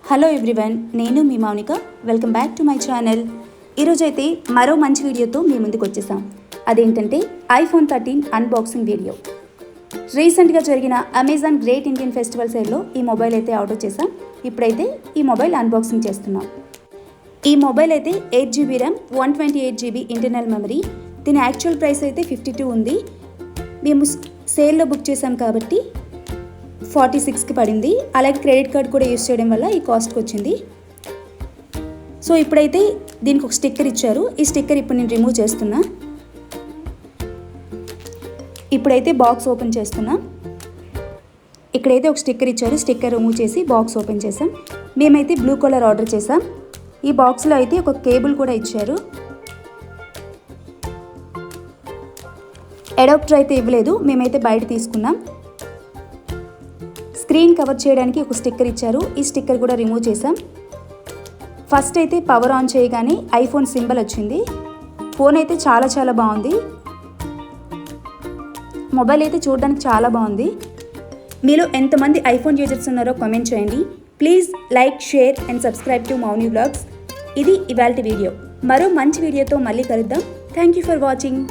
Hello everyone, నేను మీ Mounika. Welcome back to my channel. ఈరోజైతే మరో మంచి వీడియోతో మీ ముందుకు వచ్చేసాం. అదేంటంటే ఐఫోన్ 13 అన్బాక్సింగ్ వీడియో. రీసెంట్గా జరిగిన అమెజాన్ గ్రేట్ ఇండియన్ ఫెస్టివల్ సేల్లో ఈ మొబైల్ అయితే ఆర్డర్ చేసాం. ఇప్పుడైతే ఈ మొబైల్ అన్బాక్సింగ్ చేస్తున్నాం. ఈ మొబైల్ అయితే 8GB RAM, 128GB internal memory. దీని యాక్చువల్ ప్రైస్ అయితే 52 ఉంది. మేము సేల్లో బుక్ చేసాం కాబట్టి 46కి పడింది. అలాగే క్రెడిట్ కార్డ్ కూడా యూస్ చేయడం వల్ల ఈ కాస్ట్కి వచ్చింది. సో ఇప్పుడైతే దీనికి ఒక స్టిక్కర్ ఇచ్చారు. ఈ స్టిక్కర్ ఇప్పుడు నేను రిమూవ్ చేస్తున్నా. ఇప్పుడైతే బాక్స్ ఓపెన్ చేస్తున్నా. ఇక్కడైతే ఒక స్టిక్కర్ ఇచ్చారు. స్టిక్కర్ రిమూవ్ చేసి బాక్స్ ఓపెన్ చేసాం. మేమైతే బ్లూ కలర్ ఆర్డర్ చేసాం. ఈ బాక్స్లో అయితే ఒక కేబుల్ కూడా ఇచ్చారు. అడాప్టర్ అయితే ఇవ్వలేదు, మేమైతే బయట తీసుకున్నాం. స్క్రీన్ కవర్ చేయడానికి ఒక స్టిక్కర్ ఇచ్చారు. ఈ స్టిక్కర్ కూడా రిమూవ్ చేసాం. ఫస్ట్ అయితే పవర్ ఆన్ చేయగానే ఐఫోన్ సింబల్ వచ్చింది. ఫోన్ అయితే చాలా బాగుంది. మొబైల్ అయితే చూడడానికి చాలా బాగుంది. మీలో ఎంతమంది ఐఫోన్ యూజర్స్ ఉన్నారో కామెంట్ చేయండి. Please like, share and subscribe to Mouni vlogs. ఇది ఇవాల్టి వీడియో. మరో మంచి వీడియోతో మళ్ళీ కలుద్దాం. Thank you for watching.